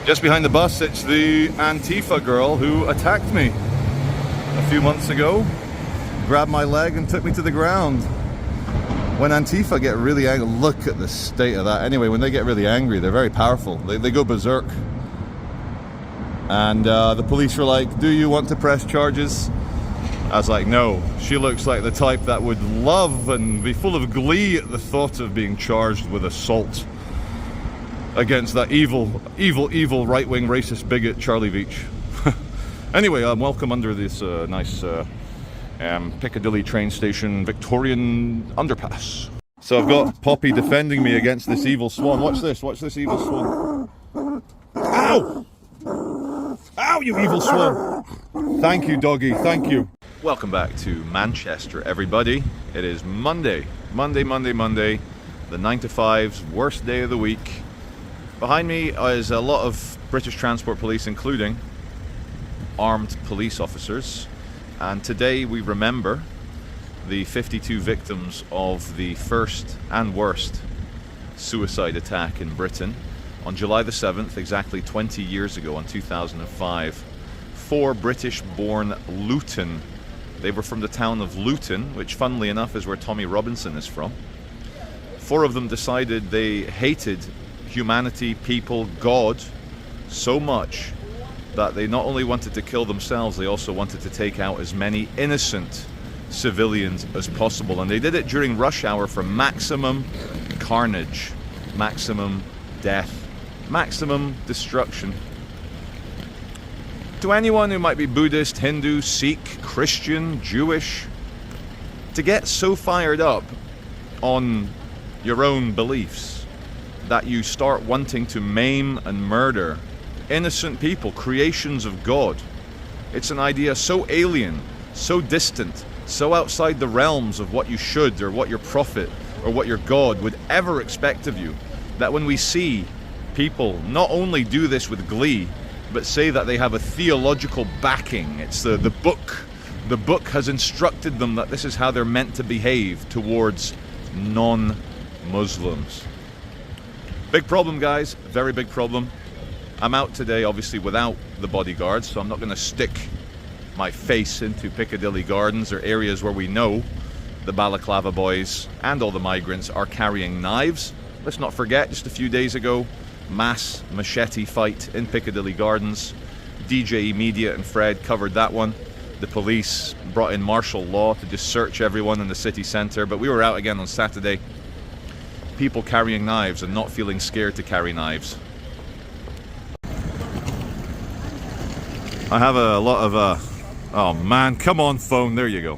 Just behind the bus, it's the Antifa girl who attacked me a few months ago, grabbed my leg and took me to the ground. When Antifa get really angry, look at the state of that. Anyway, when they get really angry, they're very powerful. They go berserk. And the police were like, do you want to press charges? I was like, no. She looks like the type that would love and be full of glee at the thought of being charged with assault against that evil right-wing racist bigot Charlie Veitch. Anyway, welcome under this nice Piccadilly train station Victorian underpass. So I've got Poppy defending me against this evil swan. Watch this evil swan. Ow! Ow, you evil swan! Thank you, doggy, thank you. Welcome back to Manchester, everybody. It is Monday, the 9 to 5's worst day of the week. Behind me is a lot of British Transport Police, including armed police officers. And today we remember the 52 victims of the first and worst suicide attack in Britain. On July the 7th, exactly 20 years ago, in 2005, 4 British-born Luton. They were from the town of Luton, which funnily enough is where Tommy Robinson is from. 4 of them decided they hated humanity, people, God so much that they not only wanted to kill themselves, they also wanted to take out as many innocent civilians as possible. And they did it during rush hour for maximum carnage, maximum death, maximum destruction. To anyone who might be Buddhist, Hindu, Sikh, Christian, Jewish, to get so fired up on your own beliefs that you start wanting to maim and murder innocent people, creations of God. It's an idea so alien, so distant, so outside the realms of what you should or what your prophet or what your God would ever expect of you, that when we see people not only do this with glee, but say that they have a theological backing. It's the book. The book has instructed them that this is how they're meant to behave towards non-Muslims. Big problem, guys, very big problem. I'm out today, obviously, without the bodyguards, so I'm not going to stick my face into Piccadilly Gardens or areas where we know the Balaclava boys and all the migrants are carrying knives. Let's not forget, just a few days ago, mass machete fight in Piccadilly Gardens. DJ Media and Fred covered that one. The police brought in martial law to just search everyone in the city centre, but we were out again on Saturday. People carrying knives and not feeling scared to carry knives. I have a lot of, oh man, come on phone, there you go.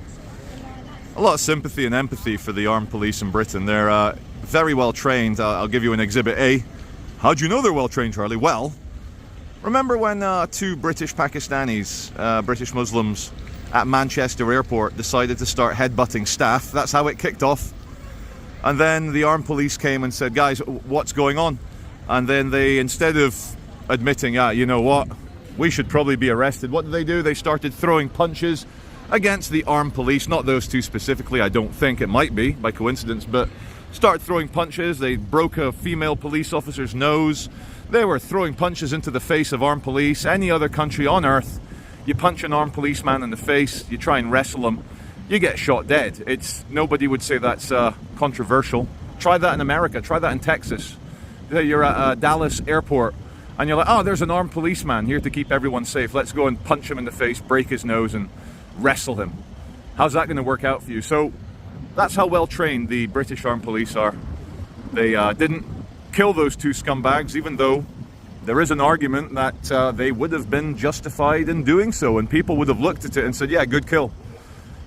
A lot of sympathy and empathy for the armed police in Britain. They're very well trained. I'll give you an exhibit A. How'd you know they're well trained, Charlie? Well, remember when 2 British Pakistanis, British Muslims at Manchester Airport decided to start headbutting staff? That's how it kicked off. And then the armed police came and said, guys, what's going on? And then they, instead of admitting, yeah, you know what, we should probably be arrested, what did they do? They started throwing punches against the armed police. Not those 2 specifically, I don't think. It might be by coincidence, but start throwing punches. They broke a female police officer's nose. They were throwing punches into the face of armed police. Any other country on earth, you punch an armed policeman in the face, you try and wrestle him, you get shot dead. Nobody would say that's controversial. Try that in America, try that in Texas. You're at Dallas airport and you're like, oh, there's an armed policeman here to keep everyone safe. Let's go and punch him in the face, break his nose and wrestle him. How's that going to work out for you? So that's how well trained the British armed police are. They didn't kill those 2 scumbags, even though there is an argument that they would have been justified in doing so, and people would have looked at it and said, yeah, good kill.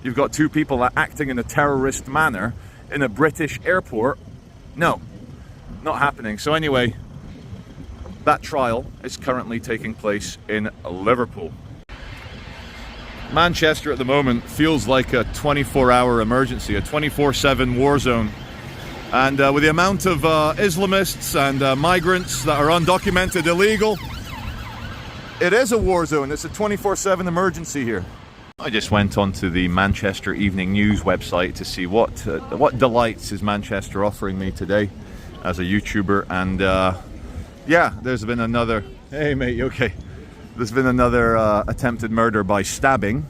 You've got 2 people acting in a terrorist manner in a British airport. No, not happening. So anyway, that trial is currently taking place in Liverpool. Manchester at the moment feels like a 24-hour emergency, a 24/7 war zone. And with the amount of Islamists and migrants that are undocumented, illegal, it is a war zone. It's a 24/7 emergency here. I just went onto the Manchester Evening News website to see what delights is Manchester offering me today as a YouTuber, and yeah, there's been another Hey mate, you okay? There's been another attempted murder by stabbing,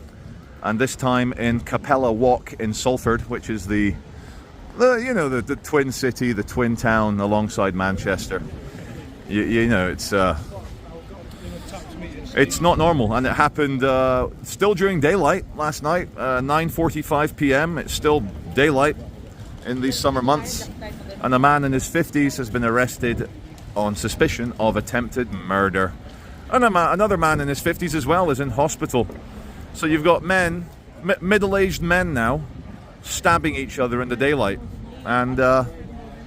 and this time in Capella Walk in Salford, which is the twin city, the twin town alongside Manchester. You know, it's not normal, and it happened still during daylight last night, 9:45 p.m. It's still daylight in these summer months, and a man in his 50s has been arrested on suspicion of attempted murder. And another man in his 50s as well is in hospital. So you've got men, middle-aged men now, stabbing each other in the daylight. And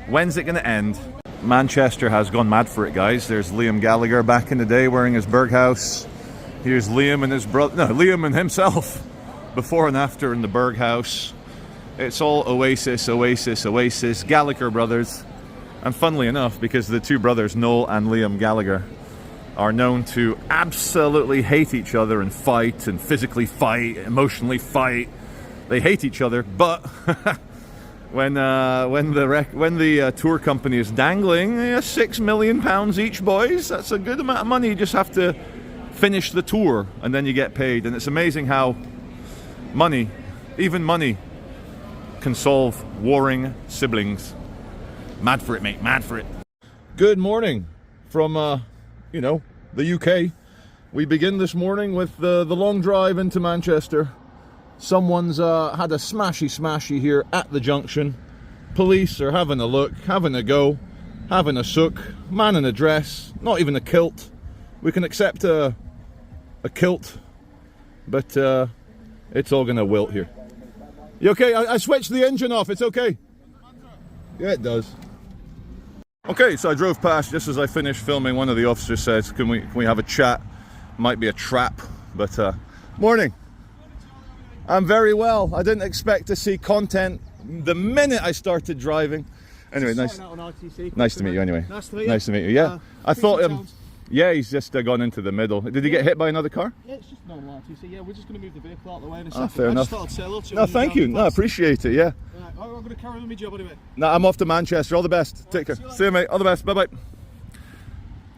when's it going to end? Manchester has gone mad for it, guys. There's Liam Gallagher back in the day wearing his Berghaus. Here's Liam and his brother, no, Liam and himself, before and after in the Berghaus. It's all Oasis, Oasis, Oasis, Gallagher brothers. And funnily enough, because the two brothers, Noel and Liam Gallagher, are known to absolutely hate each other and fight and physically fight, emotionally fight. They hate each other, but when the tour company is dangling £6 million each, boys, that's a good amount of money. You just have to finish the tour and then you get paid. And it's amazing how money, even money, can solve warring siblings. Mad for it, mate, mad for it. Good morning from, the UK. We begin this morning with the long drive into Manchester. Someone's had a smashy here at the junction. Police are having a look, having a go, having a sook. Man in a dress, not even a kilt. We can accept a kilt, but it's all gonna wilt here. You okay? I switched the engine off, it's okay. Yeah, it does. Okay, so I drove past just as I finished filming. One of the officers says, can we have a chat? Might be a trap, but morning. I'm very well. I didn't expect to see content the minute I started driving. Anyway, nice to meet you anyway. Nice to meet you. Nice to meet you, yeah. I thought, yeah, he's just gone into the middle. Did he get hit by another car? Yeah, it's just normal RTC. Yeah, we're just going to move the vehicle out of the way in a second. Fair enough. Just say hello to no, thank you. No, I appreciate it, yeah. Right, I'm going to carry on my job anyway. No, I'm off to Manchester. All the best. Take care. See you, mate. All the best. Bye-bye.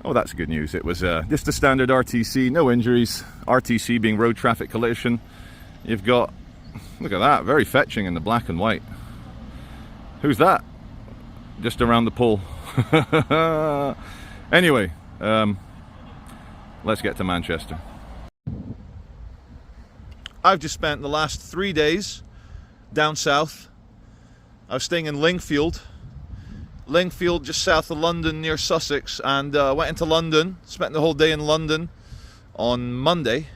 Oh, that's good news. It was just a standard RTC, no injuries. RTC being road traffic collision. You've got, look at that, very fetching in the black and white. Who's that? Just around the pole. Anyway, let's get to Manchester. I've just spent the last 3 days down south. I was staying in Lingfield, just south of London near Sussex, and went into London, spent the whole day in London on Monday.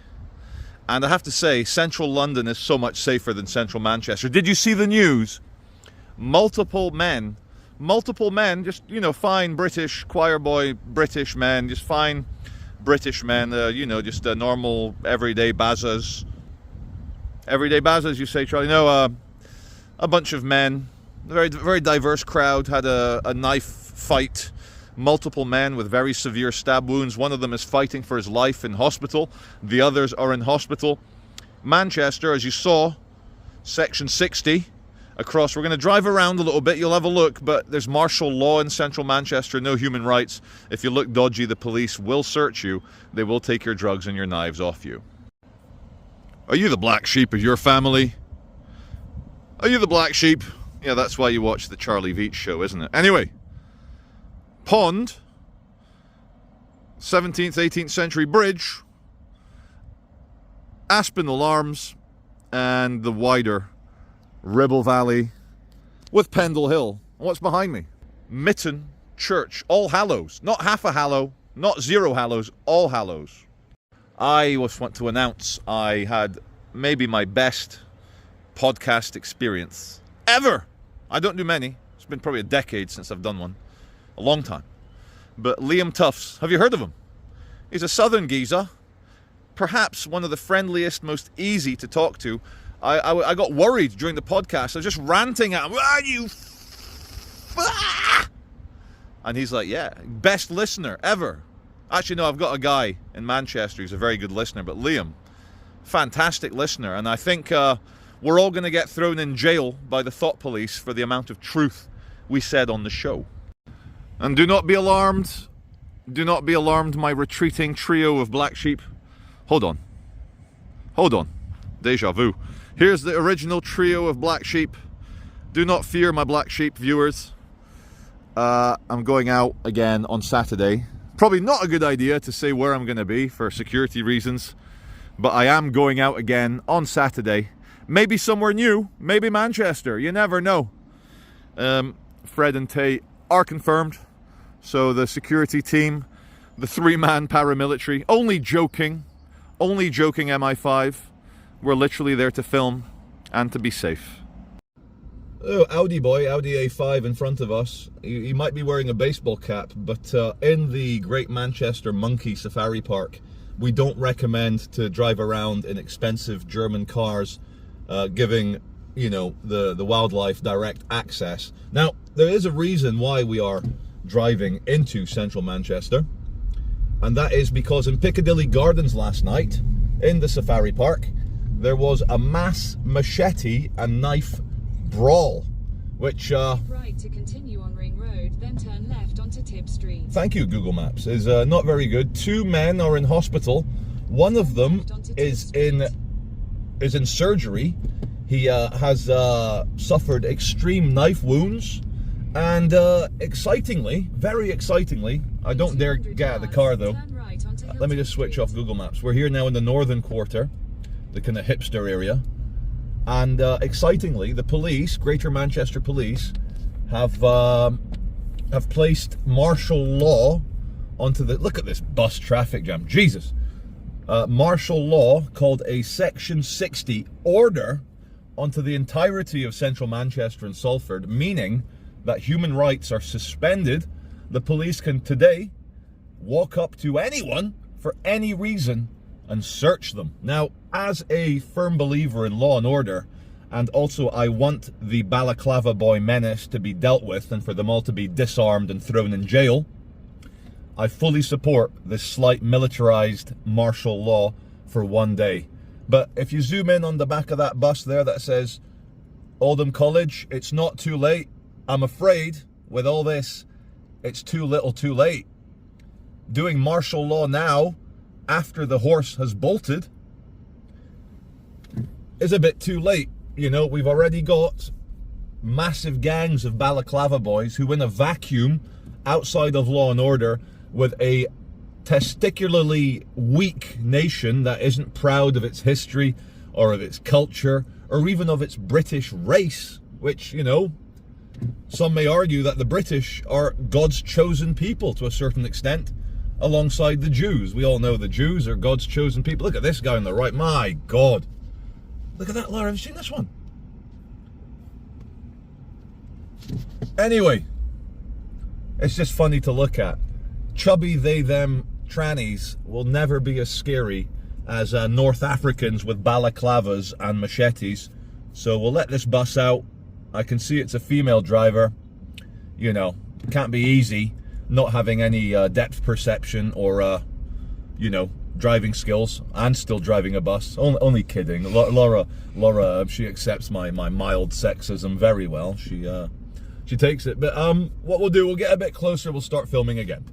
And I have to say, central London is so much safer than central Manchester. Did you see the news? Multiple men, just, fine British, choir boy British men, just fine British men, just normal, everyday bazzas. Everyday bazzas, you say, Charlie? No, a bunch of men, very, very diverse crowd, had a knife fight. Multiple men with very severe stab wounds. One of them is fighting for his life in hospital. The others are in hospital. Manchester, as you saw, section 60 across. We're going to drive around a little bit. You'll have a look, but there's martial law in central Manchester, no human rights. If you look dodgy, the police will search you. They will take your drugs and your knives off you. Are you the black sheep of your family? Are you the black sheep? Yeah, that's why you watch the Charlie Veach show, isn't it? Anyway. Pond, 17th, 18th century bridge, Aspinall Arms, and the wider Ribble Valley with Pendle Hill. And what's behind me? Mitten Church, All Hallows. Not half a hallow, not zero hallows, All Hallows. I just want to announce I had maybe my best podcast experience ever. I don't do many. It's been probably a decade since I've done one. A long time. But Liam Tufts, have you heard of him? He's a southern geezer, perhaps one of the friendliest, most easy to talk to. I got worried during the podcast. I was just ranting at him. And he's like, yeah, best listener ever. Actually, no, I've got a guy in Manchester who's a very good listener, but Liam, fantastic listener. And I think we're all going to get thrown in jail by the thought police for the amount of truth we said on the show. And do not be alarmed, Do not be alarmed, my retreating trio of black sheep. Hold on. Hold on. Deja vu. Here's the original trio of black sheep. Do not fear, my black sheep viewers. I'm going out again on Saturday. Probably not a good idea to say where I'm going to be for security reasons, but I am going out again on Saturday. Maybe somewhere new, maybe Manchester, you never know. Fred and Tay are confirmed, so the security team, the 3-man paramilitary, only joking MI5, we're literally there to film and to be safe. Oh, Audi boy, Audi A5 in front of us. He might be wearing a baseball cap, but in the Great Manchester Monkey Safari Park, we don't recommend to drive around in expensive German cars, giving, you know, the wildlife direct access. Now, there is a reason why we are driving into central Manchester, and that is because in Piccadilly Gardens last night, in the safari park, there was a mass machete and knife brawl, which right to continue on Ring Road, then turn left onto Tib Street. Thank you, Google Maps. Is not very good. 2 men are in hospital. One of them is in surgery. He has suffered extreme knife wounds, and excitingly, very excitingly, I don't dare get out of the car though. Let me just switch off Google Maps. We're here now in the northern quarter, the kind of hipster area. And excitingly, the police, Greater Manchester Police, have placed martial law onto the... Look at this bus traffic jam, Jesus! Martial law called a Section 60 order onto the entirety of central Manchester and Salford, meaning that human rights are suspended. The police can today walk up to anyone for any reason and search them. Now, as a firm believer in law and order, and also I want the Balaclava boy menace to be dealt with and for them all to be disarmed and thrown in jail, I fully support this slight militarized martial law for one day. But if you zoom in on the back of that bus there that says Oldham College, it's not too late. I'm afraid with all this, it's too little too late. Doing martial law now, after the horse has bolted, is a bit too late. You know, we've already got massive gangs of Balaclava boys who in a vacuum outside of law and order with a testicularly weak nation that isn't proud of its history or of its culture or even of its British race, which, you know, some may argue that the British are God's chosen people to a certain extent, alongside the Jews. We all know the Jews are God's chosen people. Look at this guy on the right. My God. Look at that, Laura. Have you seen this one? Anyway, it's just funny to look at. Chubby they, them trannies will never be as scary as North Africans with balaclavas and machetes. So we'll let this bus out. I can see it's a female driver. You know, can't be easy not having any depth perception or, you know, driving skills and still driving a bus. Only kidding. Laura, she accepts my mild sexism very well. She takes it. But what we'll do, we'll get a bit closer. We'll start filming again.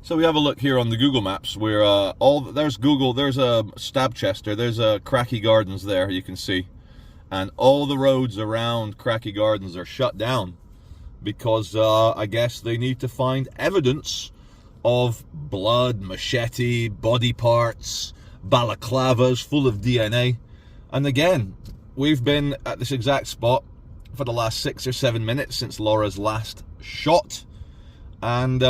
So we have a look here on the Google Maps where there's Stabchester, there's Cracky Gardens there, you can see. And all the roads around Cracky Gardens are shut down because I guess they need to find evidence of blood, machete, body parts, balaclavas full of DNA. And again, we've been at this exact spot for the last 6 or 7 minutes since Laura's last shot. And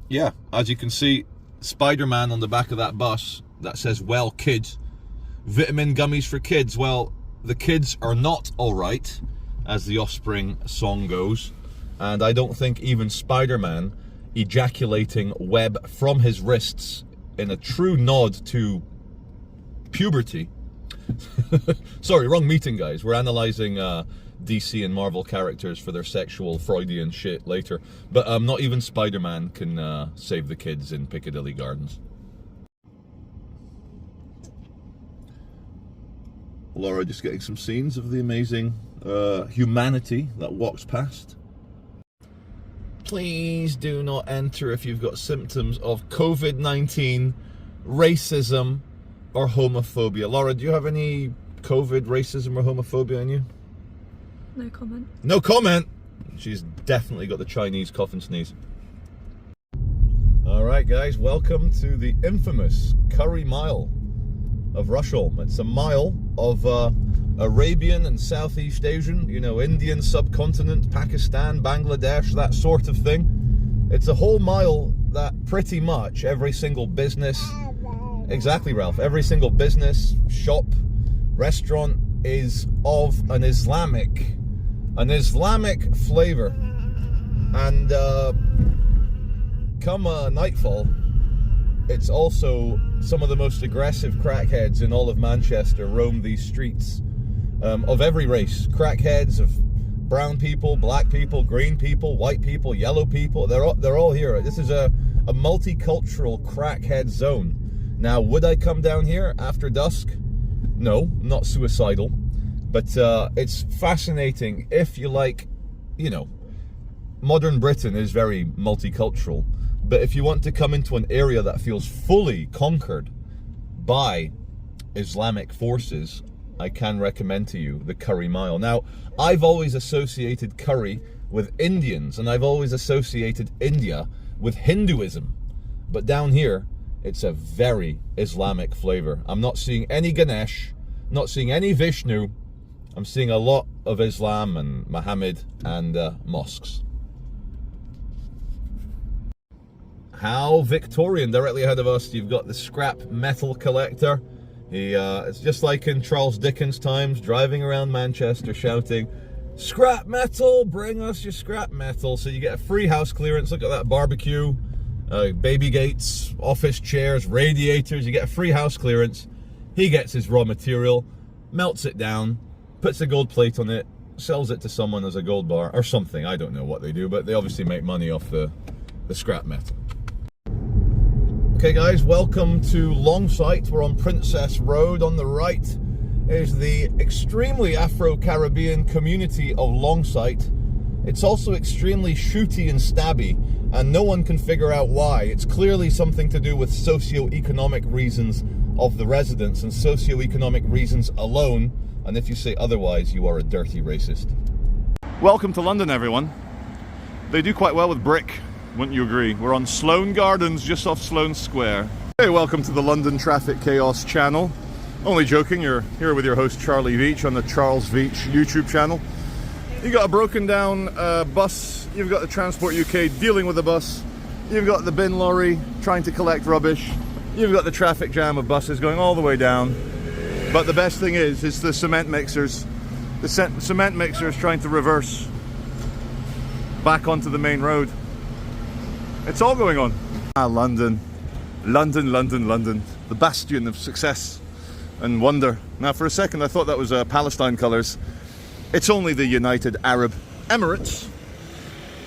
yeah, as you can see, Spider-Man on the back of that bus that says, well, kids, vitamin gummies for kids. Well, the kids are not all right, as the Offspring song goes. And I don't think even Spider-Man ejaculating web from his wrists in a true nod to puberty. Sorry, wrong meeting, guys. We're analysing DC and Marvel characters for their sexual Freudian shit later. But not even Spider-Man can save the kids in Piccadilly Gardens. Laura just getting some scenes of the amazing humanity that walks past. Please do not enter if you've got symptoms of COVID-19, racism, or homophobia. Laura, do you have any COVID, racism, or homophobia in you? No comment. No comment! She's definitely got the Chinese cough and sneeze. Alright guys, welcome to the infamous Curry Mile of Rusholme. It's a mile of Arabian and Southeast Asian, you know, Indian subcontinent, Pakistan, Bangladesh, that sort of thing. It's a whole mile that pretty much every single business, exactly Ralph, every single business, shop, restaurant is of an Islamic flavor. And come nightfall, it's also some of the most aggressive crackheads in all of Manchester roam these streets, of every race. Crackheads of brown people, black people, green people, white people, yellow people. They're all here. This is a multicultural crackhead zone. Now, would I come down here after dusk? No, not suicidal. But it's fascinating if you like, you know, modern Britain is very multicultural. But if you want to come into an area that feels fully conquered by Islamic forces, I can recommend to you the Curry Mile. Now, I've always associated curry with Indians, and I've always associated India with Hinduism. But down here, it's a very Islamic flavor. I'm not seeing any Ganesh, not seeing any Vishnu. I'm seeing a lot of Islam and Muhammad and mosques. How Victorian. Directly ahead of us, you've got the scrap metal collector. It's just like in Charles Dickens' times, driving around Manchester shouting, "Scrap metal, bring us your scrap metal." So you get a free house clearance. Look at that barbecue, baby gates, office chairs, radiators. You get a free house clearance. He gets his raw material, melts it down, puts a gold plate on it, sells it to someone as a gold bar or something. I don't know what they do, but they obviously make money off the scrap metal. Okay guys, welcome to Longite. We're on Princess Road. On the right is the extremely Afro-Caribbean community of Longite. It's also extremely shooty and stabby, and no one can figure out why. It's clearly something to do with socio-economic reasons of the residents and socio-economic reasons alone, and if you say otherwise, you are a dirty racist. Welcome to London, everyone. They do quite well with brick. Wouldn't you agree? We're on Sloan Gardens, just off Sloane Square. Hey, welcome to the London Traffic Chaos channel. Only joking, you're here with your host Charlie Veach on the Charles Veach YouTube channel. You got a broken down bus, you've got the Transport UK dealing with the bus, you've got the bin lorry trying to collect rubbish, you've got the traffic jam of buses going all the way down. But the best thing is the cement mixers. The cement mixers trying to reverse back onto the main road. It's all going on. London. London, London, London. The bastion of success and wonder. Now for a second I thought that was Palestine colours. It's only the United Arab Emirates.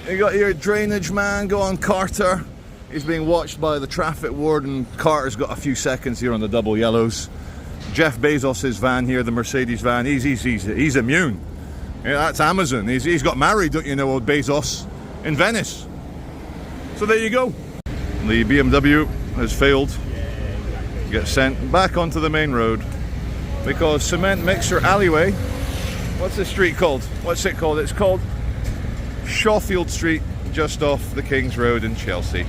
You got your drainage man, go on Carter. He's being watched by the traffic warden. Carter's got a few seconds here on the double yellows. Jeff Bezos' van here, the Mercedes van, he's immune. Yeah, that's Amazon. He's got married, don't you know, old Bezos, in Venice. So there you go. The BMW has failed to get sent back onto the main road because cement mixer alleyway. What's the street called? What's it called? It's called Shawfield Street, just off the King's Road in Chelsea.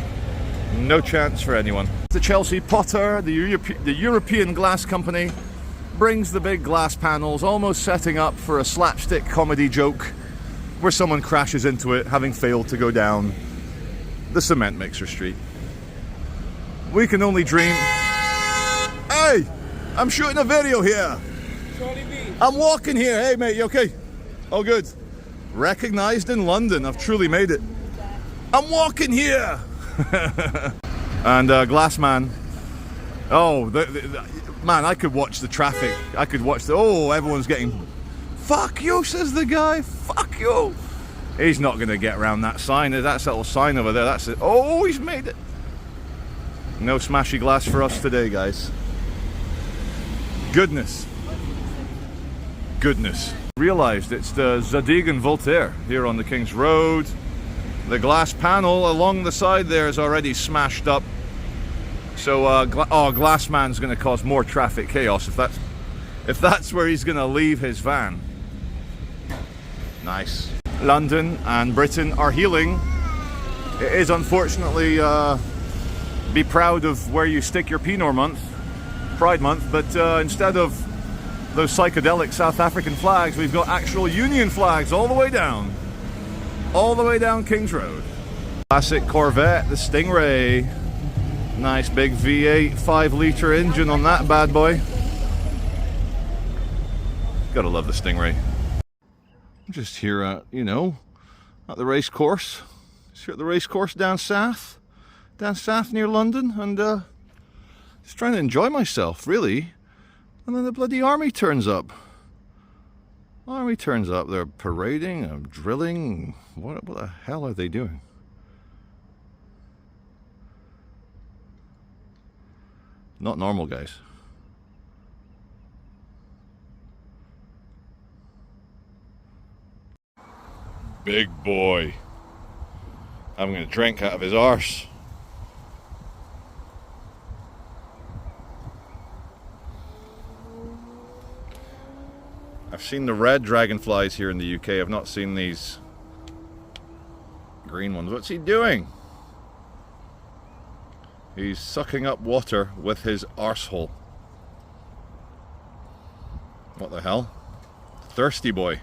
No chance for anyone. The Chelsea Potter, the European Glass Company, brings the big glass panels, almost setting up for a slapstick comedy joke where someone crashes into it, having failed to go down the cement mixer street. We can only dream. Hey, I'm shooting a video here. I'm walking here. Hey mate, you okay? Oh good. Recognized in London. I've truly made it. I'm walking here. And Glassman. Oh, man, I could watch the traffic. I could watch the. Oh, everyone's getting. Fuck you, says the guy. Fuck you. He's not going to get around that sign. That's that little sign over there. That's it. Oh, he's made it. No smashy glass for us today, guys. Goodness. Goodness. Realised it's the Zadig and Voltaire here on the King's Road. The glass panel along the side there is already smashed up. So, Glassman's going to cause more traffic chaos if that's where he's going to leave his van. Nice. London and Britain are healing. It is unfortunately be proud of where you stick your Pride Month, but instead of those psychedelic South African flags, we've got actual Union flags all the way down King's Road. Classic Corvette, the Stingray. Nice big V8 5-litre engine on that bad boy. Gotta love the Stingray. I'm just here at, at the race course. Just here at the race course down south near London, and just trying to enjoy myself, really. And then the bloody army turns up. They're parading, drilling. What the hell are they doing? Not normal, guys. Big boy. I'm going to drink out of his arse. I've seen the red dragonflies here in the UK. I've not seen these green ones. What's he doing? He's sucking up water with his arsehole. What the hell? Thirsty boy.